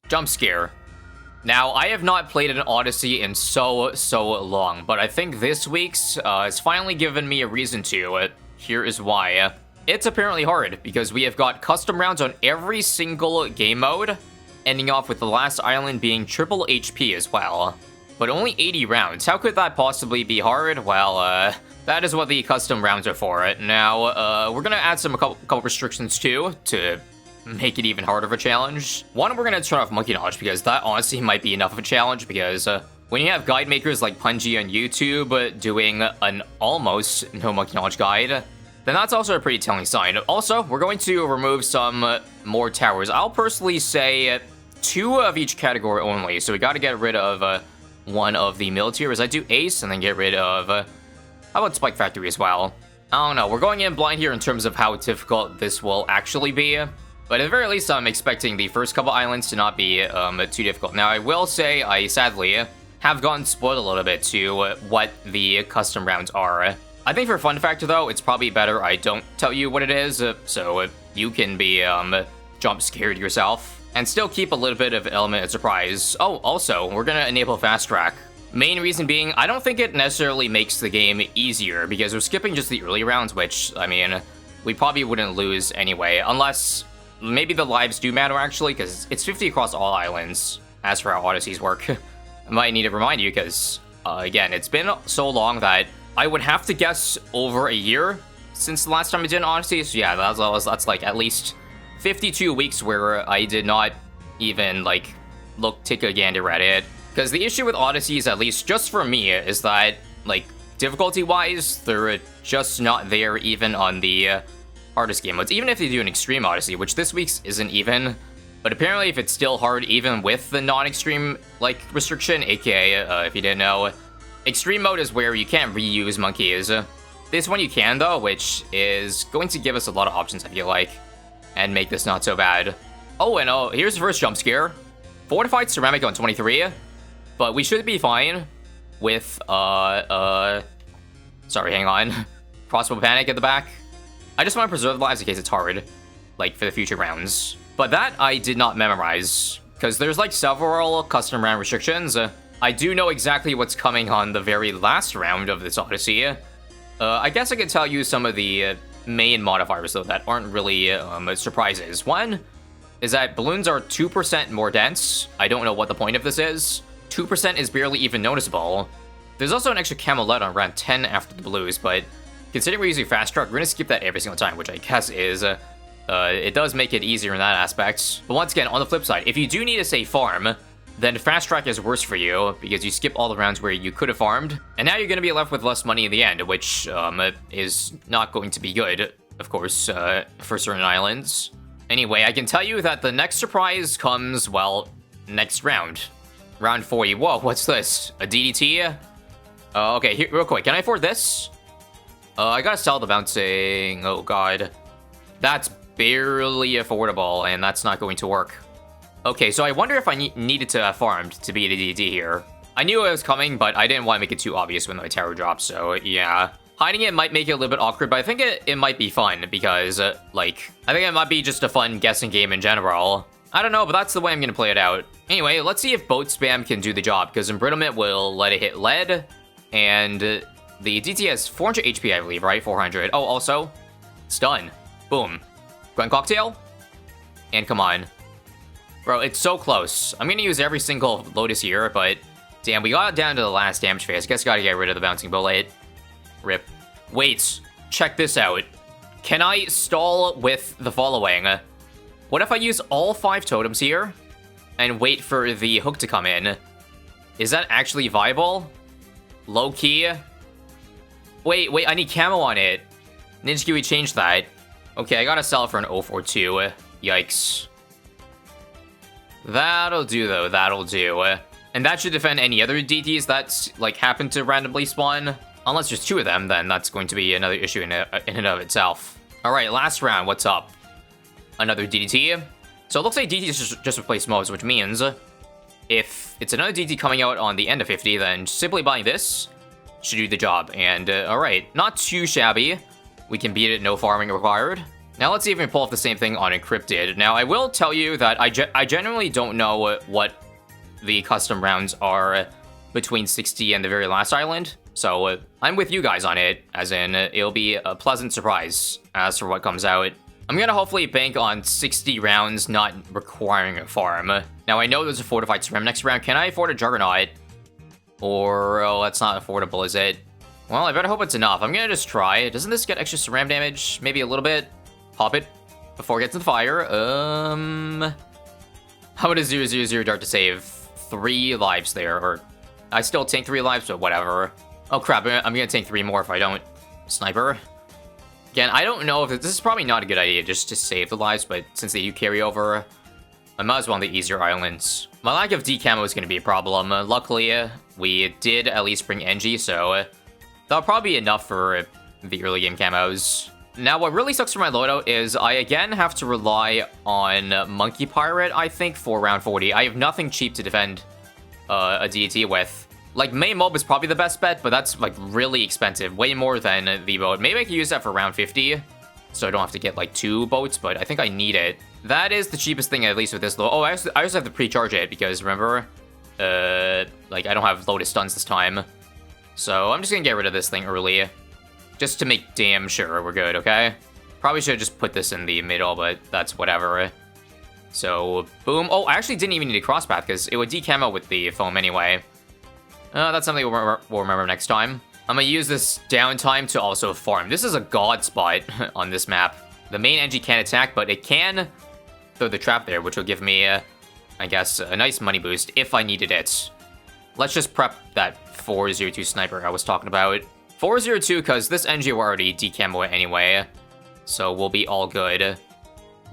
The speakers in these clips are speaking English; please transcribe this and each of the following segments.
Jump scare. Now, I have not played an Odyssey in so long, but I think this week's has finally given me a reason to. Here is why. It's apparently hard, because we have got custom rounds on every single game mode, ending off with the last island being triple HP as well. But only 80 rounds. How could that possibly be hard? Well, that is what the custom rounds are for. Now, we're gonna add a couple restrictions too, to make it even harder of a challenge. One, we're gonna turn off monkey knowledge, because that honestly might be enough of a challenge, because when you have guide makers like Punji on YouTube doing an almost no monkey knowledge guide, then that's also a pretty telling sign. Also, we're going to remove some more towers. I'll personally say 2 of each category only, so we gotta get rid of one of the militaries. I do Ace, and then get rid of, how about Spike Factory as well? I don't know, we're going in blind here in terms of how difficult this will actually be. But at the very least, I'm expecting the first couple islands to not be too difficult. Now, I will say I sadly have gotten spoiled a little bit to what the custom rounds are. I think for fun factor, though, it's probably better I don't tell you what it is, so you can be jump scared yourself. And still keep a little bit of element of surprise. Oh, also, we're gonna enable fast track. Main reason being, I don't think it necessarily makes the game easier, because we're skipping just the early rounds, which, I mean, we probably wouldn't lose anyway, unless maybe the lives do matter, actually, because it's 50 across all islands, as for how Odysseys work. I might need to remind you, because, again, it's been so long that I would have to guess over a year since the last time I did an Odyssey, so yeah, that's like at least 52 weeks where I did not even, like, take a gander at it. Because the issue with Odysseys, at least just for me, is that, like, difficulty-wise, they're just not there even on the hardest game modes. Even if they do an Extreme Odyssey, which this week's isn't even, but apparently if it's still hard even with the non-extreme, like, restriction, aka, if you didn't know, Extreme mode is where you can't reuse monkeys. This one you can, though, which is going to give us a lot of options, I feel like, and make this not so bad. Oh, and here's the first jump scare. Fortified ceramic on 23, but we should be fine with, sorry, hang on. Crossbow panic at the back. I just want to preserve lives in case it's hard, like, for the future rounds. But that I did not memorize, because there's, like, several custom round restrictions. I do know exactly what's coming on the very last round of this Odyssey. I guess I could tell you some of the main modifiers, though, that aren't really surprises. One is that balloons are 2% more dense. I don't know what the point of this is. 2% is barely even noticeable. There's also an extra camelot on round 10 after the blues, but considering we're using fast track, we're gonna skip that every single time, which I guess is, it does make it easier in that aspect. But once again, on the flip side, if you do need to say farm, then fast track is worse for you, because you skip all the rounds where you could have farmed, and now you're gonna be left with less money in the end, which, is not going to be good, of course, for certain islands. Anyway, I can tell you that the next surprise comes, well, next round. Round 40. Whoa, what's this? A DDT? Okay, here, real quick, can I afford this? I gotta sell the bouncing. Oh god. That's barely affordable, and that's not going to work. Okay, so I wonder if I needed to have farmed to beat a DDT here. I knew it was coming, but I didn't want to make it too obvious when my tower drops, so yeah. Hiding it might make it a little bit awkward, but I think it might be fun, because, like, I think it might be just a fun guessing game in general. I don't know, but that's the way I'm gonna play it out. Anyway, let's see if boat spam can do the job, because embrittlement will let it hit lead, and the DT has 400 HP, I believe, right? 400. Oh, also, it's done. Boom. Gun cocktail? And come on. Bro, it's so close. I'm gonna use every single Lotus here, but damn, we got down to the last damage phase. I guess gotta get rid of the bouncing bullet. Rip. Wait, check this out. Can I stall with the following? What if I use all 5 totems here and wait for the hook to come in? Is that actually viable? Low key? Wait, I need camo on it. Ninja Kiwi changed that. Okay, I gotta sell it for an 042. Yikes. That'll do, though. That'll do. And that should defend any other DTs that, like, happen to randomly spawn. Unless there's 2 of them, then that's going to be another issue in and of itself. Alright, last round. What's up? Another DDT. So it looks like DT just replaced mobs, which means if it's another DT coming out on the end of 50, then simply buying this should do the job. And, alright, not too shabby. We can beat it, no farming required. Now let's see if we can pull off the same thing on Encrypted. Now, I will tell you that I genuinely don't know what the custom rounds are between 60 and the very last island. So I'm with you guys on it, as in it'll be a pleasant surprise as for what comes out. I'm gonna hopefully bank on 60 rounds not requiring a farm. Now, I know there's a fortified SRAM next round. Can I afford a Juggernaut? Or, oh, that's not affordable, is it? Well, I better hope it's enough. I'm gonna just try. Doesn't this get extra SRAM damage? Maybe a little bit? Pop it before it gets in the fire. How about a 0/0/0 dart to save 3 lives there? Or I still tank 3 lives, but whatever. Oh crap, I'm gonna tank 3 more if I don't. Sniper. Again, I don't know if this is probably not a good idea just to save the lives, but since they do carry over, I might as well on the easier islands. My lack of D camo is gonna be a problem. Luckily, we did at least bring NG, so that'll probably be enough for the early game camos. Now, what really sucks for my loadout is I again have to rely on Monkey Pirate, I think, for round 40. I have nothing cheap to defend a DT with. Like, May Mob is probably the best bet, but that's, like, really expensive. Way more than the boat. Maybe I could use that for round 50, so I don't have to get, like, 2 boats, but I think I need it. That is the cheapest thing, at least with this load. Oh, I also have to pre-charge it, because, remember, like, I don't have Lotus stuns this time. So, I'm just gonna get rid of this thing early. Just to make damn sure we're good, okay? Probably should have just put this in the middle, but that's whatever. So, boom. Oh, I actually didn't even need a crosspath, because it would decamo with the foam anyway. That's something we'll remember next time. I'm gonna use this downtime to also farm. This is a god spot on this map. The main NG can't attack, but it can throw the trap there, which will give me, I guess, a nice money boost if I needed it. Let's just prep that 402 sniper I was talking about. 402, because this NG will already decamo it anyway, so we'll be all good.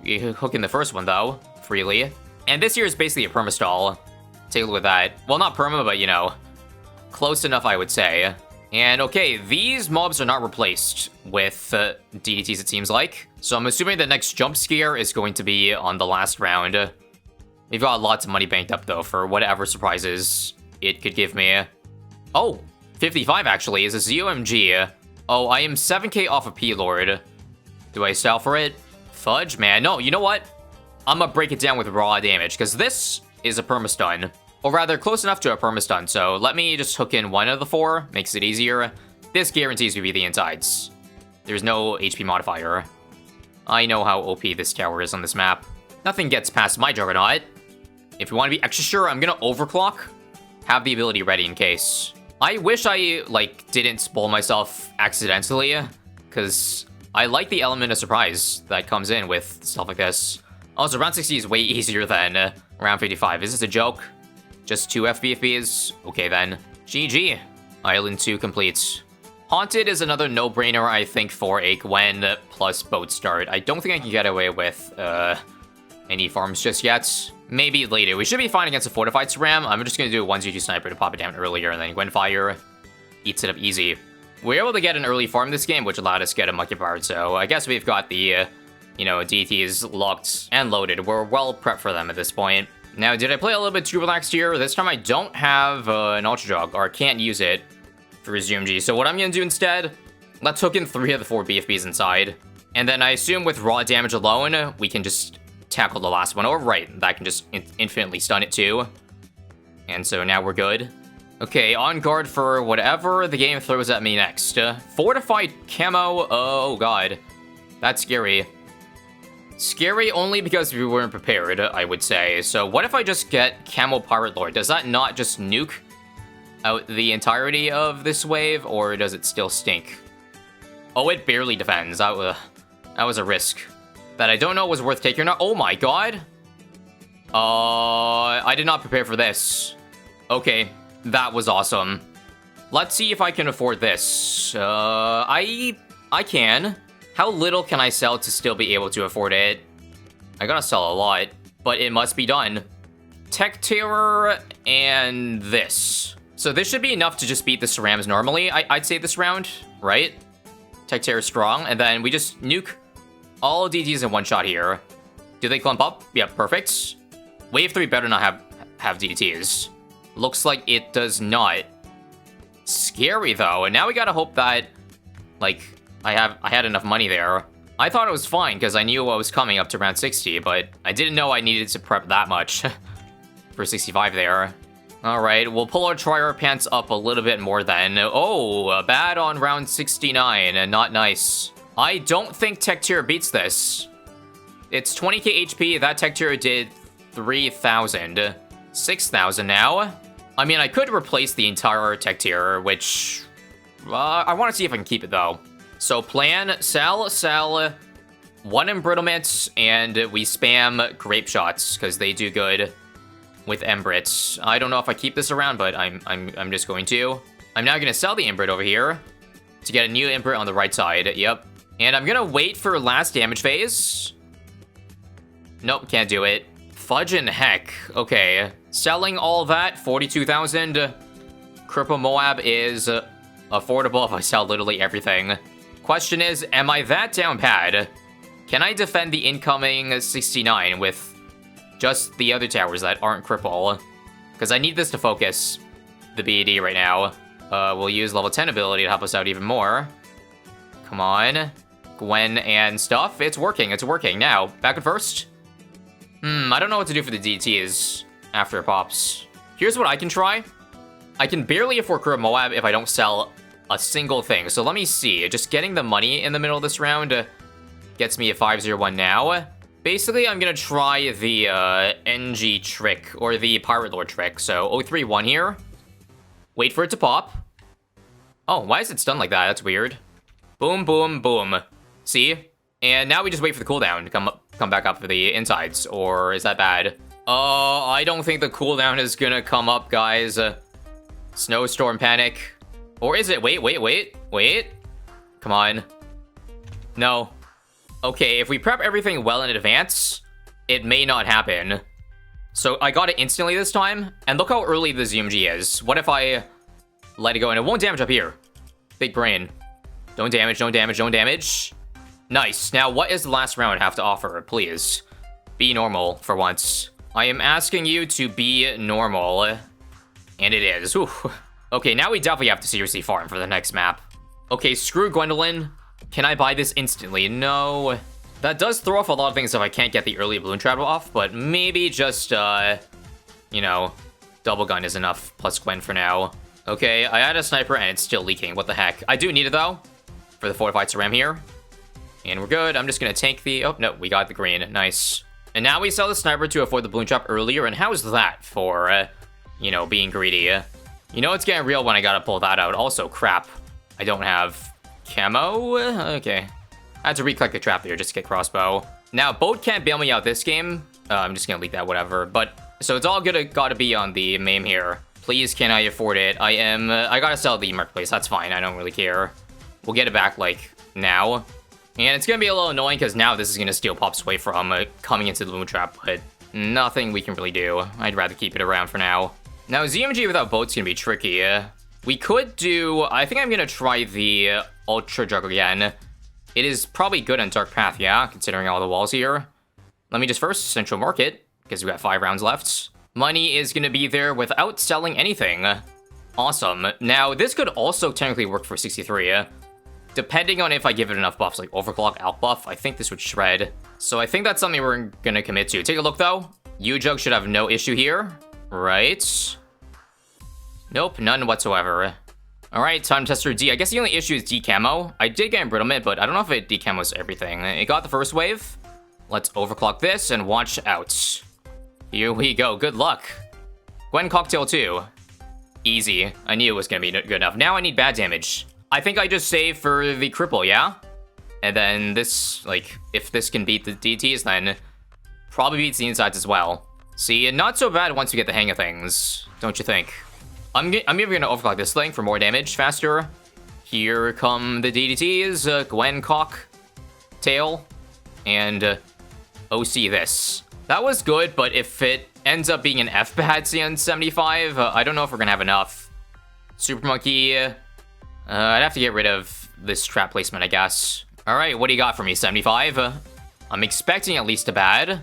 We hook in the first one, though, freely. And this here is basically a permastall. Take a look at that. Well, not perma, but, you know, close enough, I would say. And, okay, these mobs are not replaced with DDTs, it seems like. So I'm assuming the next jump scare is going to be on the last round. We've got lots of money banked up, though, for whatever surprises it could give me. Oh! 55 actually is a ZOMG. Oh, I am 7k off of P-Lord. Do I sell for it? Fudge, man. No, you know what? I'm gonna break it down with raw damage, because this is a permastun. Or rather, close enough to a permastun, so let me just hook in 1 of the 4. Makes it easier. This guarantees me the insides. There's no HP modifier. I know how OP this tower is on this map. Nothing gets past my Juggernaut. If you want to be extra sure, I'm gonna overclock. Have the ability ready in case. I wish I, like, didn't spoil myself accidentally, because I like the element of surprise that comes in with stuff like this. Also, round 60 is way easier than round 55. Is this a joke? Just 2 FBFBs? Okay, then. GG. Island 2 complete. Haunted is another no-brainer, I think, for a Gwen plus boat start. I don't think I can get away with any farms just yet. Maybe later. We should be fine against a fortified SRAM. I'm just going to do a 1-2 sniper to pop it down earlier, and then Gwenfire eats it up easy. We were able to get an early farm this game, which allowed us to get a Monkey Pirate, so I guess we've got the, you know, DTs locked and loaded. We're well prepped for them at this point. Now, did I play a little bit too relaxed here? This time I don't have an Ultra Jug, or can't use it for ZOMG. So what I'm going to do instead, let's hook in 3 of the 4 BFBs inside. And then I assume with raw damage alone, we can just tackle the last one. Or right, that can just infinitely stun it too. And so now we're good. Okay, on guard for whatever the game throws at me next. Fortified camo, oh god. That's scary. Scary only because we weren't prepared, I would say. So what if I just get Camo Pirate Lord? Does that not just nuke out the entirety of this wave, or does it still stink? Oh, it barely defends. That was a risk that I don't know was worth taking or not. Oh my god. I did not prepare for this. Okay, that was awesome. Let's see if I can afford this. I can. How little can I sell to still be able to afford it? I gotta sell a lot, but it must be done. Tech Terror and this. So this should be enough to just beat the SRAMs normally, I'd say this round, right? Tech Terror strong, and then we just nuke all DTs in one shot here. Do they clump up? Yeah, perfect. Wave 3 better not have DTs. Looks like it does not. Scary though, and now we gotta hope that, like, I had enough money there. I thought it was fine because I knew what was coming up to round 60, but I didn't know I needed to prep that much for 65 there. Alright, we'll pull our Trier pants up a little bit more then. Oh, bad on round 69, and not nice. I don't think Tech Tier beats this. It's 20k HP, that Tech Tier did 3,000. 6,000 now. I mean, I could replace the entire Tech Tier, which... I want to see if I can keep it, though. So, plan, sell, 1 Embrittlement, and we spam Grape Shots, because they do good with Embrits. I don't know if I keep this around, but I'm just going to. I'm now going to sell the Embrit over here to get a new Embrit on the right side. Yep. And I'm going to wait for last damage phase. Nope, can't do it. Fudge and heck. Okay. Selling all that, 42,000. Cripple Moab is affordable if I sell literally everything. Question is, am I that down bad? Can I defend the incoming 69 with just the other towers that aren't cripple? Because I need this to focus the BED right now. We'll use level 10 ability to help us out even more. Come on. Gwen and stuff. It's working. It's working. Now, back at first. I don't know what to do for the DTs after it pops. Here's what I can try. I can barely afford Cripple Moab if I don't sell a single thing. So let me see. Just getting the money in the middle of this round gets me a 501 now. Basically, I'm gonna try the NG trick, or the Pirate Lord trick. So 031 here. Wait for it to pop. Oh, why is it stunned like that? That's weird. Boom, boom, boom. See? And now we just wait for the cooldown to come back up for the insides. Or is that bad? I don't think the cooldown is gonna come up, guys. Snowstorm Panic. Or is it? Wait. Come on. No. Okay, if we prep everything well in advance, it may not happen. So I got it instantly this time, and look how early the ZMG is. What if I let it go and it won't damage up here? Big brain. Don't damage, don't damage, don't damage. Nice. Now, what does the last round have to offer? Please. Be normal for once. I am asking you to be normal. And it is. Whew. Okay, now we definitely have to seriously farm for the next map. Okay, screw Gwendolyn. Can I buy this instantly? No. That does throw off a lot of things if I can't get the early balloon travel off, but maybe just, you know, double gun is enough, plus Gwen for now. Okay, I had a sniper and it's still leaking. What the heck? I do need it, though, for the fortified Ceram here. And we're good. I'm just gonna tank the... Oh, no, we got the green. Nice. And now we sell the sniper to afford the balloon trap earlier, and how's that for, you know, being greedy? You know it's getting real when I gotta pull that out. Also, crap. I don't have camo? Okay. I had to recollect the trap there just to get crossbow. Now, boat can't bail me out this game. I'm just gonna leak that, whatever. But, so it's all gotta be on the MAME here. Please, can I afford it? I gotta sell the marketplace. That's fine. I don't really care. We'll get it back, like, now. And it's gonna be a little annoying because now this is gonna steal pops away from coming into the balloon trap, but nothing we can really do. I'd rather keep it around for now. Now, ZMG without boat's gonna be tricky. We could do... I think I'm gonna try the Ultra Jug again. It is probably good on Dark Path, yeah, considering all the walls here. Let me just first Central Market, because we got 5 rounds left. Money is gonna be there without selling anything. Awesome. Now, this could also technically work for 63. Depending on if I give it enough buffs, like Overclock, Out Buff, I think this would shred. So I think that's something we're gonna commit to. Take a look, though. U-Jug should have no issue here. Right. Nope, none whatsoever. Alright, Time Tester D. I guess the only issue is D-Camo. I did get Embrittlement, but I don't know if it D-Camos everything. It got the first wave. Let's Overclock this and watch out. Here we go. Good luck. Gwen Cocktail 2. Easy. I knew it was gonna be good enough. Now I need bad damage. I think I just save for the cripple, yeah? And then this, like, if this can beat the DTs, then probably beats the insides as well. See, not so bad once you get the hang of things, don't you think? I'm even gonna overclock this thing for more damage faster. Here come the DDTs, Gwen Cock, Tail, and OC this. That was good, but if it ends up being an F-Bad on 75, I don't know if we're gonna have enough. Super Monkey, I'd have to get rid of this trap placement, I guess. Alright, what do you got for me, 75? I'm expecting at least a bad.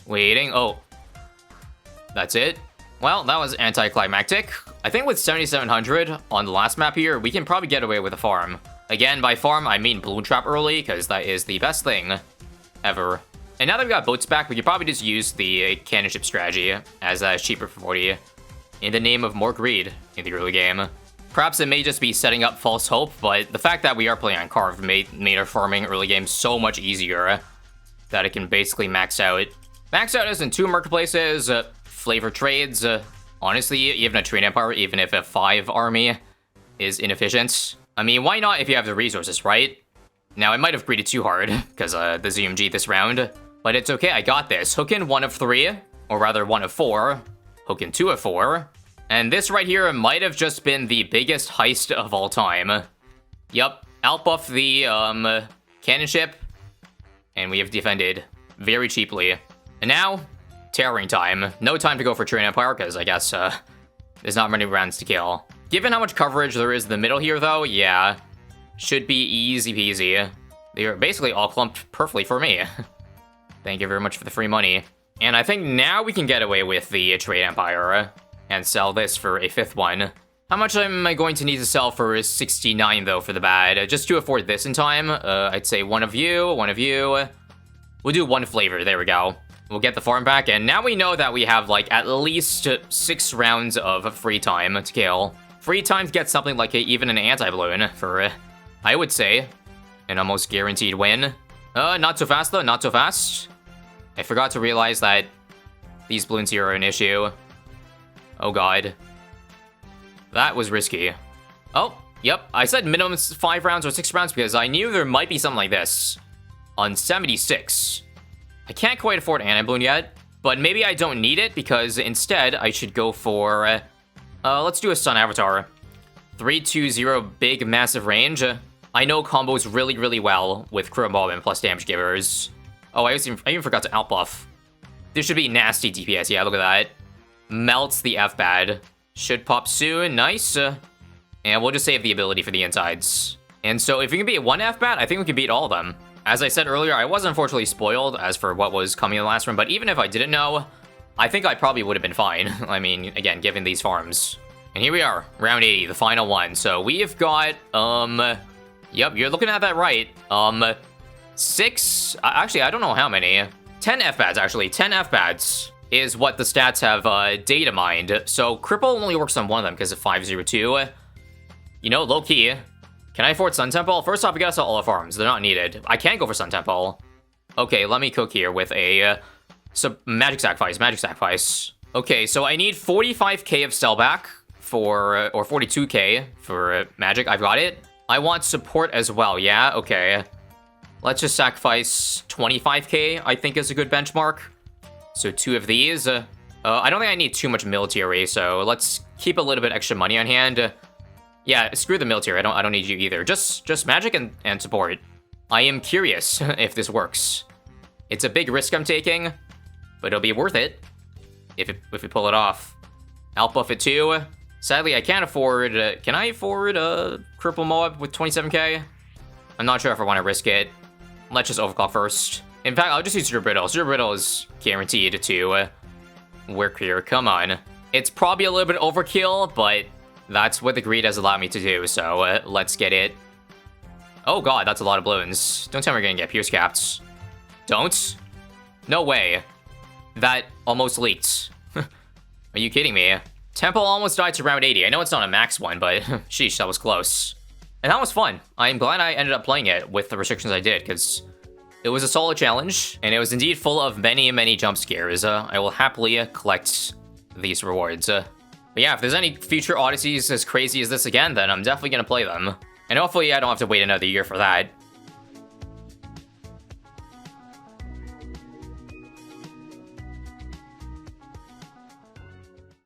Waiting, oh. That's it. Well, that was anticlimactic. I think with 7,700 on the last map here, we can probably get away with a farm. Again, by farm, I mean Bloon Trap early, because that is the best thing ever. And now that we got boats back, we could probably just use the cannon ship strategy as cheaper for 40 in the name of more greed in the early game. Perhaps it may just be setting up false hope, but the fact that we are playing on Carved made our farming early game so much easier that it can basically max out. Max out as in 2 marketplaces, flavor trades, honestly, even a trade empire, even if a 5 army is inefficient. I mean, why not if you have the resources, right? Now, I might have greeded too hard because the ZMG this round, but it's okay, I got this. Hook in 1 of 3, or rather 1 of 4. Hook in 2 of 4. And this right here might have just been the biggest heist of all time. Yup, outbuff the cannon ship, and we have defended very cheaply. And now, terroring time. No time to go for Train Empire, because I guess there's not many rounds to kill. Given how much coverage there is in the middle here, though, yeah, should be easy peasy. They are basically all clumped perfectly for me. Thank you very much for the free money. And I think now we can get away with the Trade Empire and sell this for a 5th one. How much am I going to need to sell for 69, though, for the bad? Just to afford this in time, I'd say one of you. We'll do 1 flavor, there we go. We'll get the farm back, and now we know that we have, like, at least 6 rounds of free time to kill. Free time to get something like even an anti-balloon for, I would say, an almost guaranteed win. Not so fast, though, not so fast. I forgot to realize that these balloons here are an issue. Oh, God. That was risky. Oh, yep, I said minimum 5 rounds or 6 rounds because I knew there might be something like this on 76. I can't quite afford anti-balloon yet, but maybe I don't need it because instead I should go for, let's do a Sun Avatar. 3-2-0 big massive range. I know combos really, really well with Chrome Bomb and plus damage givers. Oh, I even forgot to outbuff. This should be nasty DPS, yeah, look at that. Melts the F-Bad. Should pop soon, nice. And we'll just save the ability for the insides. And so if we can beat 1 F-Bat, I think we can beat all of them. As I said earlier, I was unfortunately spoiled as for what was coming in the last round, but even if I didn't know, I think I probably would have been fine. I mean, again, given these farms. And here we are, round 80, the final one. So we've got, yep, you're looking at that right. 6, actually, I don't know how many. 10 F-Bats, actually, 10 F-Bats is what the stats have data mined. So Cripple only works on one of them because of 502. You know, low-key. Can I afford Sun Temple? First off, we gotta sell all our farms. They're not needed. I can't go for Sun Temple. Okay, let me cook here with a magic sacrifice. Okay, so I need 45k of sellback for, or 42k for magic. I've got it. I want support as well, yeah? Okay. Let's just sacrifice 25k, I think is a good benchmark. So 2 of these. I don't think I need too much military, so let's keep a little bit extra money on hand. Yeah, screw the military. I don't need you either. Just magic and support. I am curious if this works. It's a big risk I'm taking, but it'll be worth it if we pull it off. Outbuff it too. Sadly, I can't afford. Can I afford Cripple Moab with 27k? I'm not sure if I want to risk it. Let's just overclock first. In fact, I'll just use Super Brittle. Super Brittle is guaranteed to work here. Come on. It's probably a little bit overkill, but that's what the greed has allowed me to do, so let's get it. Oh god, that's a lot of balloons. Don't tell me we're gonna get Pierce Caps. Don't? No way. That almost leaked. Are you kidding me? Temple almost died to round 80. I know it's not a max one, but sheesh, that was close. And that was fun. I'm glad I ended up playing it with the restrictions I did, because it was a solid challenge, and it was indeed full of many, many jump scares. I will happily collect these rewards. But yeah, if there's any future Odysseys as crazy as this again, then I'm definitely gonna play them. And hopefully I don't have to wait another year for that.